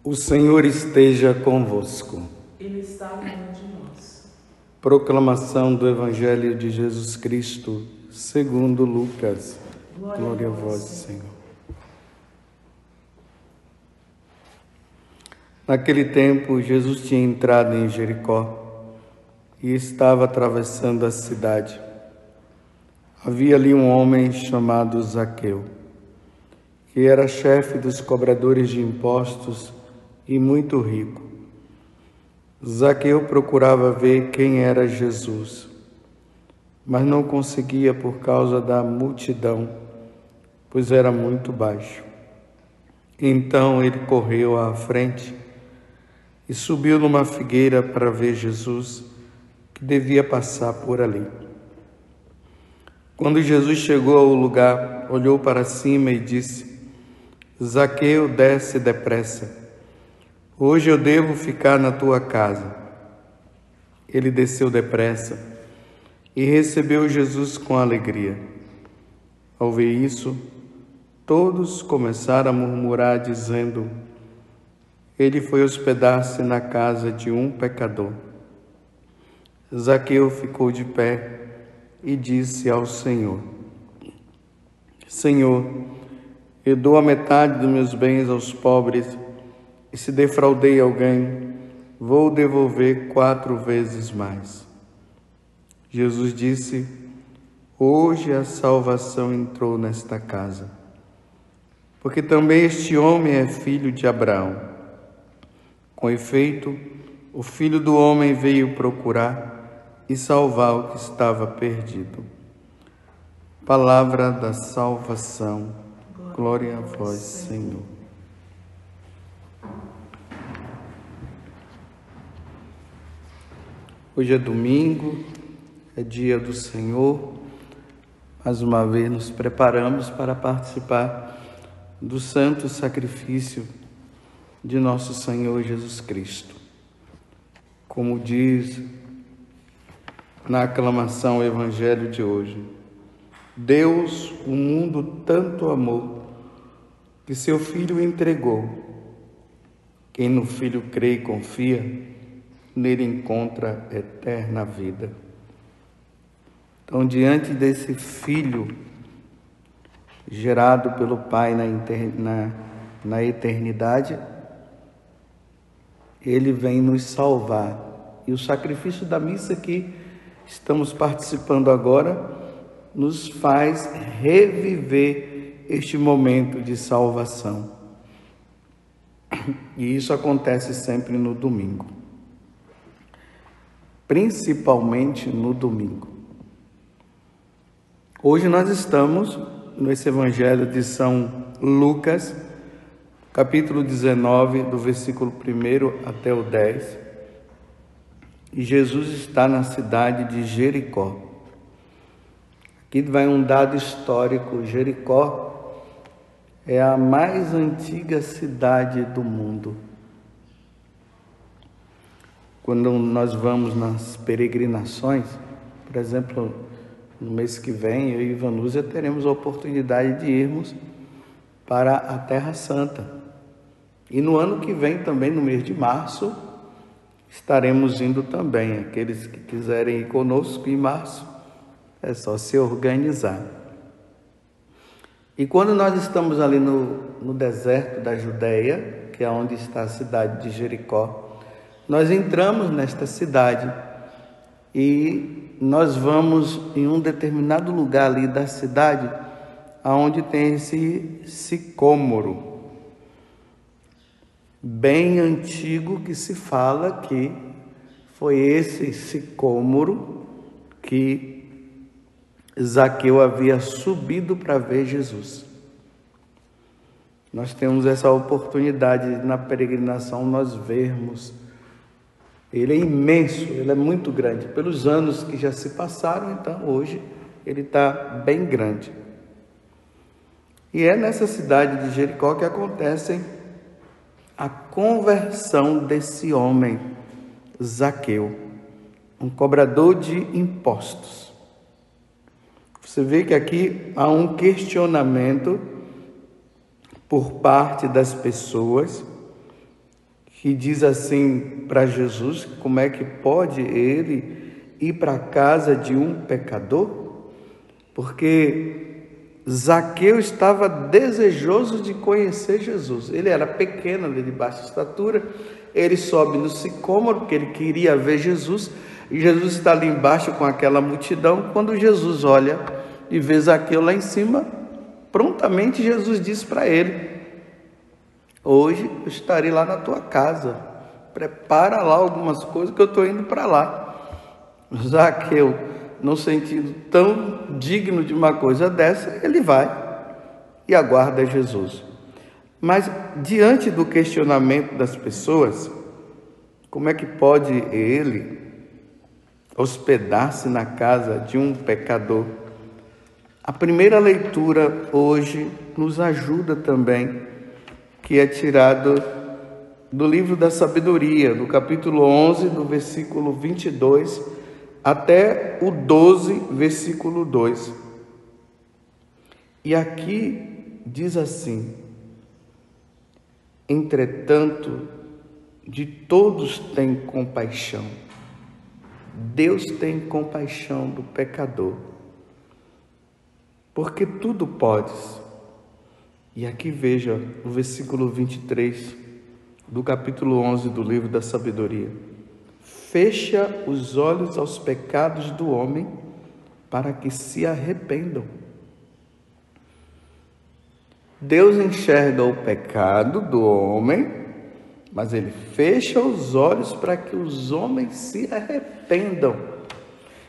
O Senhor esteja convosco. Ele está no meio de nós. Proclamação do Evangelho de Jesus Cristo, segundo Lucas. Glória a vós, Senhor. Naquele tempo, Jesus tinha entrado em Jericó e estava atravessando a cidade. Havia ali um homem chamado Zaqueu, que era chefe dos cobradores de impostos e muito rico. Zaqueu procurava ver quem era Jesus, mas não conseguia por causa da multidão, pois era muito baixo. Então ele correu à frente e subiu numa figueira para ver Jesus, que devia passar por ali. Quando Jesus chegou ao lugar, olhou para cima e disse: Zaqueu, desce depressa. Hoje eu devo ficar na tua casa. Ele desceu depressa e recebeu Jesus com alegria. Ao ver isso, todos começaram a murmurar, dizendo: ele foi hospedar-se na casa de um pecador. Zaqueu ficou de pé e disse ao Senhor: Senhor, eu dou a metade dos meus bens aos pobres, e se defraudei alguém, vou devolver 4 vezes mais. Jesus disse: hoje a salvação entrou nesta casa, porque também este homem é filho de Abraão. Com efeito, o Filho do Homem veio procurar e salvar o que estava perdido. Palavra da salvação. Glória a vós, Senhor. Hoje é domingo, é dia do Senhor. Mais uma vez nos preparamos para participar do santo sacrifício de nosso Senhor Jesus Cristo. Como diz na aclamação o Evangelho de hoje: Deus, o mundo tanto amou, que seu Filho entregou. Quem no Filho crê e confia, nele encontra eterna vida. Então, diante desse Filho gerado pelo Pai na eternidade, ele vem nos salvar. E o sacrifício da missa que estamos participando agora nos faz reviver este momento de salvação. E isso acontece sempre no domingo. Principalmente no domingo. Hoje nós estamos nesse Evangelho de São Lucas, capítulo 19, do versículo 1 até o 10. E Jesus está na cidade de Jericó. Aqui vai um dado histórico: Jericó é a mais antiga cidade do mundo. Quando nós vamos nas peregrinações, por exemplo, no mês que vem, eu e Vanusa teremos a oportunidade de irmos para a Terra Santa. E no ano que vem também, no mês de março, estaremos indo também. Aqueles que quiserem ir conosco em março, é só se organizar. E quando nós estamos ali no deserto da Judéia, que é onde está a cidade de Jericó, nós entramos nesta cidade e nós vamos em um determinado lugar ali da cidade, aonde tem esse sicômoro bem antigo, que se fala que foi esse sicômoro que Zaqueu havia subido para ver Jesus. Nós temos essa oportunidade na peregrinação, nós vermos. Ele é imenso, ele é muito grande. Pelos anos que já se passaram, então hoje ele está bem grande. E é nessa cidade de Jericó que acontece a conversão desse homem, Zaqueu, um cobrador de impostos. Você vê que aqui há um questionamento por parte das pessoas que diz assim para Jesus, como é que pode ele ir para a casa de um pecador? Porque Zaqueu estava desejoso de conhecer Jesus. Ele era pequeno, ali de baixa estatura, ele sobe no sicômoro porque ele queria ver Jesus, e Jesus está ali embaixo com aquela multidão. Quando Jesus olha e vê Zaqueu lá em cima, prontamente Jesus disse para ele: hoje eu estarei lá na tua casa, prepara lá algumas coisas que eu estou indo para lá. Zaqueu, não sentindo tão digno de uma coisa dessa, ele vai e aguarda Jesus. Mas diante do questionamento das pessoas, como é que pode ele hospedar-se na casa de um pecador? A primeira leitura hoje nos ajuda também, que é tirado do livro da sabedoria, do capítulo 11, do versículo 22 até o 12, versículo 2. E aqui diz assim: entretanto, de todos tem compaixão. Deus tem compaixão do pecador, porque tudo podes. E aqui veja o versículo 23 do capítulo 11 do livro da sabedoria: fecha os olhos aos pecados do homem para que se arrependam. Deus enxerga o pecado do homem, mas ele fecha os olhos para que os homens se arrependam.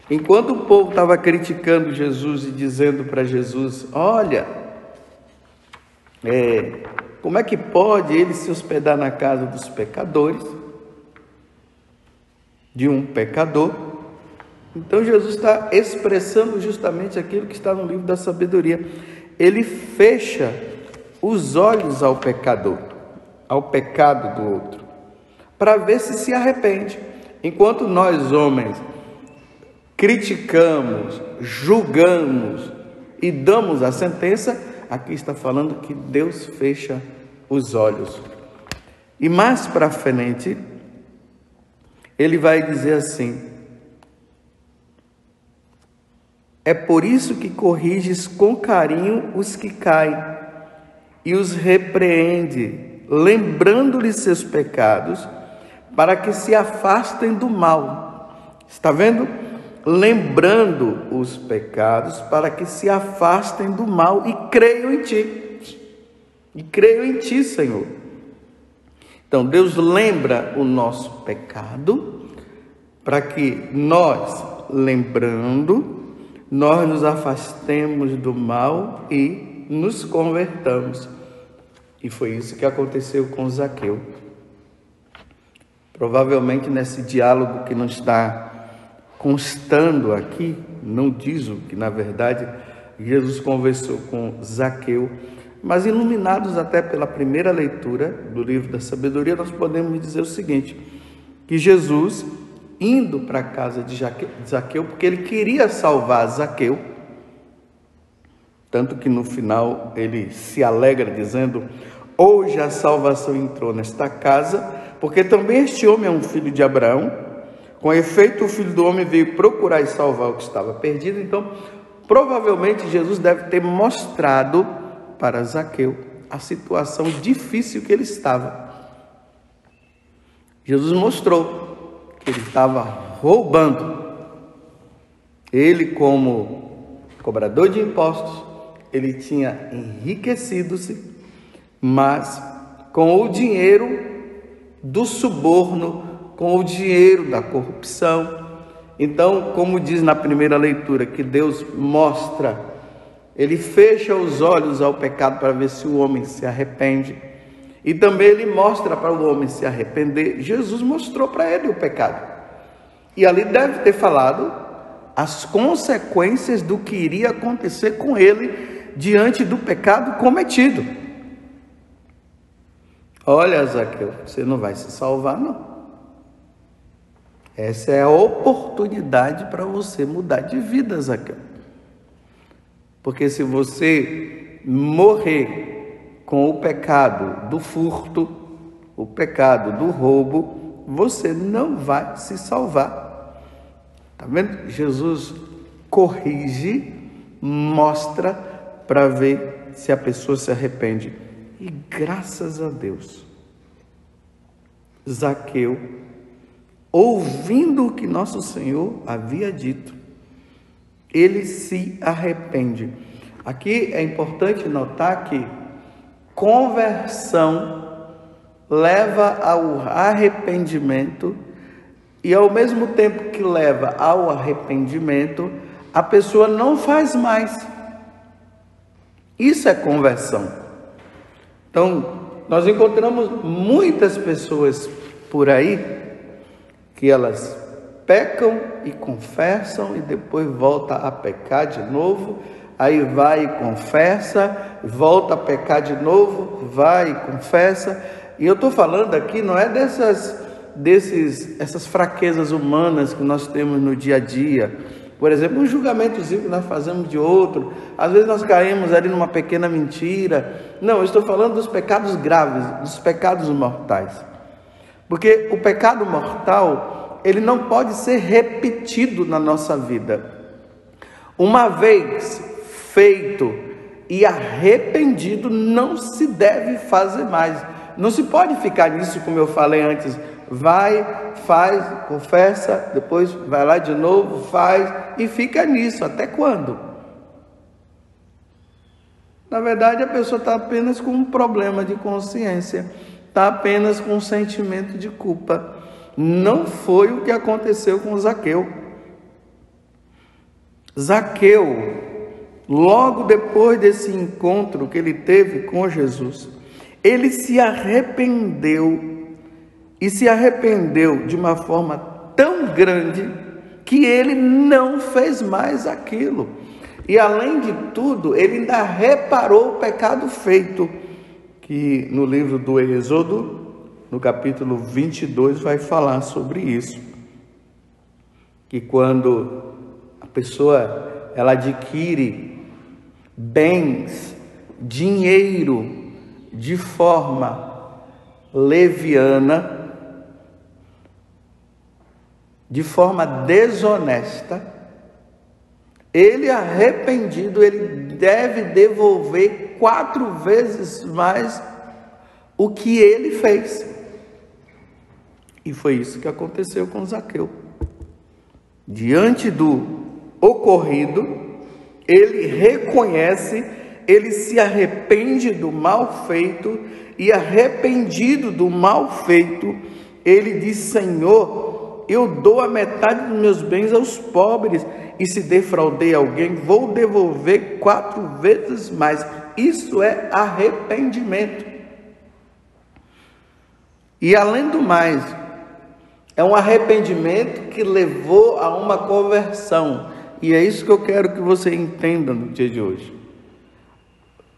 Enquanto o povo estava criticando Jesus e dizendo para Jesus: olha, como é que pode ele se hospedar na casa dos pecadores, de um pecador? Então Jesus está expressando justamente aquilo que está no livro da sabedoria. Ele fecha os olhos ao pecador, ao pecado do outro, para ver se arrepende. Enquanto nós, homens, criticamos, julgamos e damos a sentença, aqui está falando que Deus fecha os olhos. E mais para frente, ele vai dizer assim: é por isso que corriges com carinho os que caem e os repreende, lembrando-lhes seus pecados, para que se afastem do mal. Está vendo? Lembrando os pecados para que se afastem do mal e creiam em ti. E creiam em ti, Senhor. Então, Deus lembra o nosso pecado para que nós, lembrando, nós nos afastemos do mal e nos convertamos. E foi isso que aconteceu com Zaqueu. Provavelmente nesse diálogo que não está constando aqui, não diz o que na verdade Jesus conversou com Zaqueu, mas iluminados até pela primeira leitura do livro da sabedoria, nós podemos dizer o seguinte: que Jesus, indo para a casa de Zaqueu, porque ele queria salvar Zaqueu, tanto que no final ele se alegra dizendo: hoje a salvação entrou nesta casa, porque também este homem é um filho de Abraão. Com efeito, o Filho do Homem veio procurar e salvar o que estava perdido. Então, provavelmente Jesus deve ter mostrado para Zaqueu a situação difícil que ele estava. Jesus mostrou que ele estava roubando. Ele, como cobrador de impostos, ele tinha enriquecido-se, mas com o dinheiro do suborno, com o dinheiro da corrupção. Então, como diz na primeira leitura, que Deus mostra, ele fecha os olhos ao pecado para ver se o homem se arrepende, e também ele mostra para o homem se arrepender. Jesus mostrou para ele o pecado, e ali deve ter falado as consequências do que iria acontecer com ele diante do pecado cometido. Olha, Zaqueu, você não vai se salvar, não. Essa é a oportunidade para você mudar de vida, Zaqueu. Porque se você morrer com o pecado do furto, o pecado do roubo, você não vai se salvar. Tá vendo? Jesus corrige, mostra para ver se a pessoa se arrepende. E graças a Deus, Zaqueu, ouvindo o que nosso Senhor havia dito, ele se arrepende. Aqui é importante notar que conversão leva ao arrependimento, e ao mesmo tempo que leva ao arrependimento, a pessoa não faz mais. Isso é conversão. Então, nós encontramos muitas pessoas por aí que elas pecam e confessam e depois volta a pecar de novo, aí vai e confessa, volta a pecar de novo, vai e confessa. E eu estou falando aqui, não é essas fraquezas humanas que nós temos no dia a dia. Por exemplo, um julgamentozinho que nós fazemos de outro, às vezes nós caímos ali numa pequena mentira. Não, eu estou falando dos pecados graves, dos pecados mortais. Porque o pecado mortal, ele não pode ser repetido na nossa vida. Uma vez feito e arrependido, não se deve fazer mais. Não se pode ficar nisso, como eu falei antes. Vai, faz, confessa, depois vai lá de novo, faz e fica nisso. Até quando? Na verdade, a pessoa está apenas com um problema de consciência, está apenas com um sentimento de culpa. Não foi o que aconteceu com Zaqueu. Zaqueu, logo depois desse encontro que ele teve com Jesus, ele se arrependeu. E se arrependeu de uma forma tão grande que ele não fez mais aquilo. E além de tudo, ele ainda reparou o pecado feito, que no livro do Êxodo, no capítulo 22, vai falar sobre isso. Que quando a pessoa ela adquire bens, dinheiro de forma leviana, de forma desonesta, ele arrependido, ele deve devolver 4 vezes mais o que ele fez. E foi isso que aconteceu com Zaqueu. Diante do ocorrido, ele reconhece, ele se arrepende do mal feito, e arrependido do mal feito, ele diz: Senhor, eu dou a metade dos meus bens aos pobres, e se defraudei alguém, vou devolver 4 vezes mais. Isso é arrependimento. E além do mais, é um arrependimento que levou a uma conversão. E é isso que eu quero que você entenda no dia de hoje.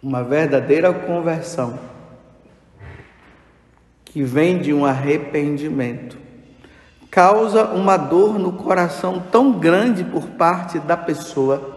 Uma verdadeira conversão que vem de um arrependimento causa uma dor no coração tão grande por parte da pessoa.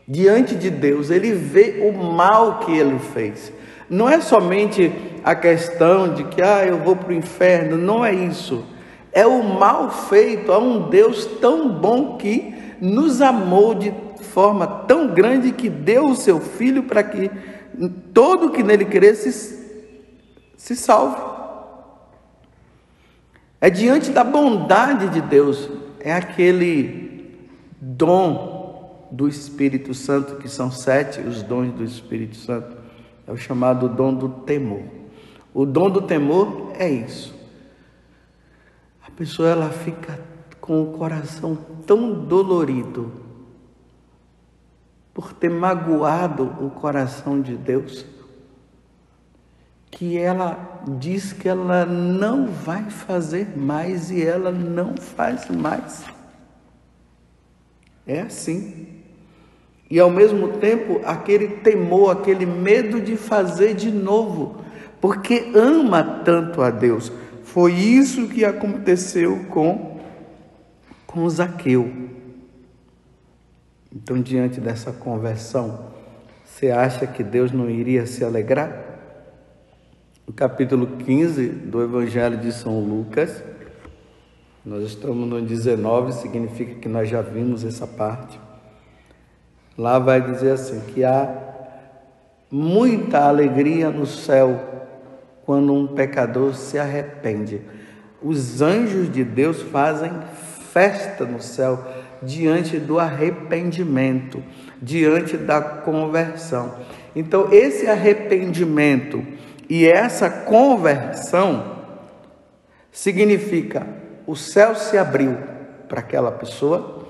Diante de Deus, ele vê o mal que ele fez. Não é somente a questão de que eu vou para o inferno, não é isso. É o mal feito a um Deus tão bom que nos amou de forma tão grande que deu o seu Filho para que todo que nele cresce se salve. É diante da bondade de Deus, é aquele dom do Espírito Santo, que são 7 os dons do Espírito Santo, é o chamado dom do temor. O dom do temor é isso. A pessoa ela fica com o coração tão dolorido por ter magoado o coração de Deus, que ela diz que ela não vai fazer mais e ela não faz mais. É assim. E ao mesmo tempo, aquele temor, aquele medo de fazer de novo, porque ama tanto a Deus. Foi isso que aconteceu com Zaqueu. Então, diante dessa conversão, você acha que Deus não iria se alegrar? no capítulo 15 do Evangelho de São Lucas. Nós estamos no 19, significa que nós já vimos essa parte. Lá vai dizer assim, que há muita alegria no céu quando um pecador se arrepende. Os anjos de Deus fazem festa no céu diante do arrependimento, diante da conversão. Então, esse arrependimento e essa conversão significa o céu se abriu para aquela pessoa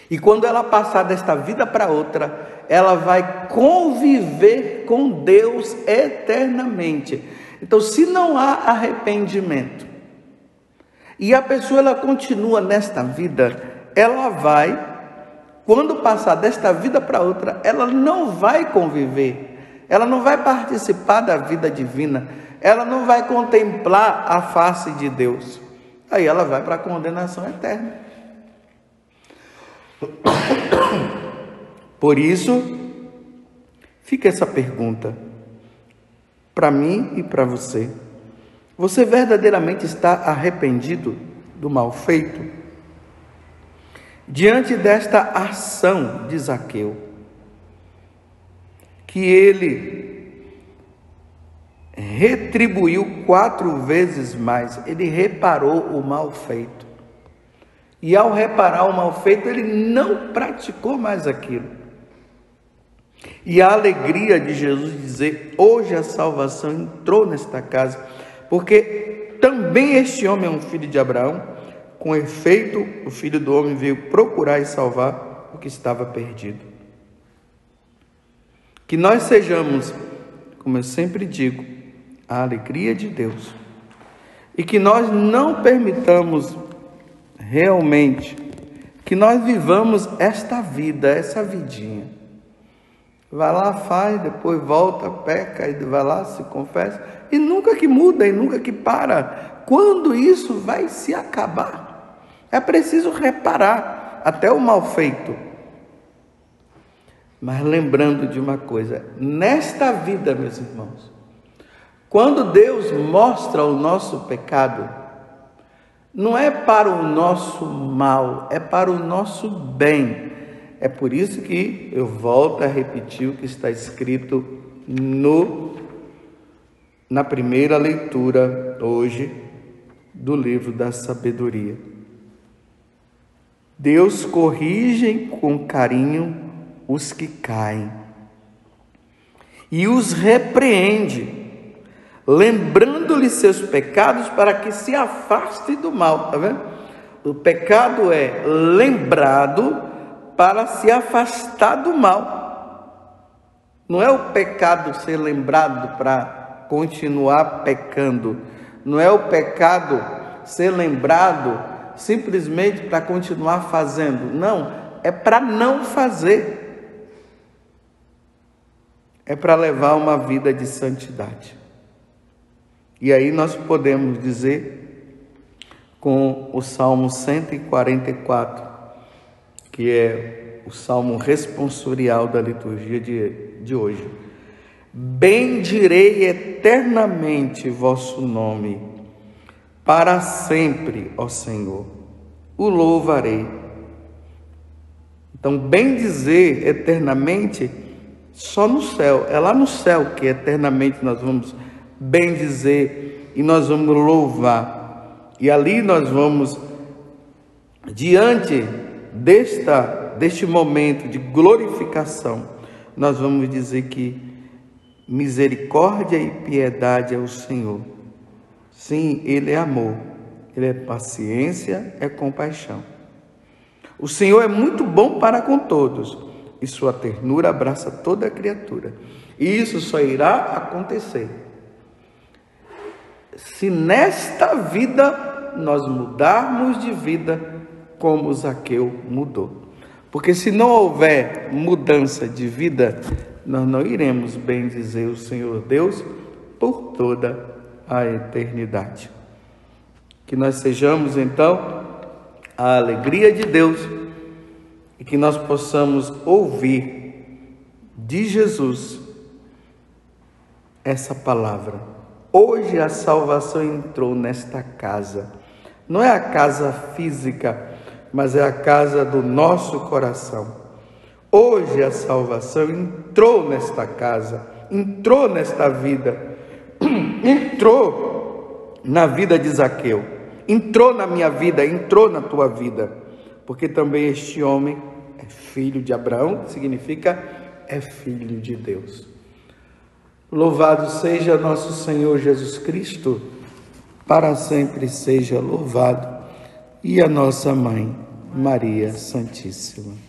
e quando ela passar desta vida para outra, ela vai conviver com Deus eternamente. Então, se não há arrependimento e a pessoa ela continua nesta vida, ela vai, quando passar desta vida para outra, ela não vai conviver, ela não vai participar da vida divina, ela não vai contemplar a face de Deus. Aí ela vai para a condenação eterna. Por isso, fica essa pergunta para mim e para você. Você verdadeiramente está arrependido do mal feito? Diante desta ação de Zaqueu, que ele retribuiu 4 vezes mais, ele reparou o mal feito. E ao reparar o mal feito, ele não praticou mais aquilo. E a alegria de Jesus dizer, hoje a salvação entrou nesta casa, porque também este homem é um filho de Abraão, com efeito, o Filho do Homem veio procurar e salvar o que estava perdido. Que nós sejamos, como eu sempre digo, a alegria de Deus. E que nós não permitamos realmente que nós vivamos esta vida, essa vidinha. Vai lá, faz, depois volta, peca, e vai lá, se confessa, e nunca que muda, e nunca que para. Quando isso vai se acabar? É preciso reparar até o mal feito. Mas lembrando de uma coisa, nesta vida, meus irmãos, quando Deus mostra o nosso pecado, não é para o nosso mal, é para o nosso bem. É por isso que eu volto a repetir o que está escrito na primeira leitura hoje do livro da sabedoria. Deus corrige com carinho os que caem e os repreende, lembrando-lhe seus pecados para que se afaste do mal. Tá vendo? O pecado é lembrado para se afastar do mal. Não é o pecado ser lembrado para continuar pecando. Não é o pecado ser lembrado simplesmente para continuar fazendo. Não, é para não fazer. É para levar uma vida de santidade. E aí nós podemos dizer com o Salmo 144, que é o salmo responsorial da liturgia de hoje. Bendirei eternamente vosso nome, para sempre, ó Senhor, o louvarei. Então, bendizer eternamente só no céu. É lá no céu que eternamente nós vamos bendizer e nós vamos louvar. E ali nós vamos, diante deste momento de glorificação, nós vamos dizer que misericórdia e piedade é o Senhor. Sim, Ele é amor, Ele é paciência, é compaixão. O Senhor é muito bom para com todos, e sua ternura abraça toda a criatura. E isso só irá acontecer se nesta vida nós mudarmos de vida como Zaqueu mudou. Porque se não houver mudança de vida, nós não iremos bendizer o Senhor Deus por toda a eternidade. Que nós sejamos então a alegria de Deus e que nós possamos ouvir de Jesus essa palavra: Hoje a salvação entrou nesta casa. Não é a casa física, mas é a casa do nosso coração. Hoje a salvação entrou nesta casa, entrou nesta vida, entrou na vida de Zaqueu, entrou na minha vida, entrou na tua vida, porque também este homem é filho de Abraão, que significa é filho de Deus. Louvado seja nosso Senhor Jesus Cristo, para sempre seja louvado, e a nossa Mãe, Maria Santíssima.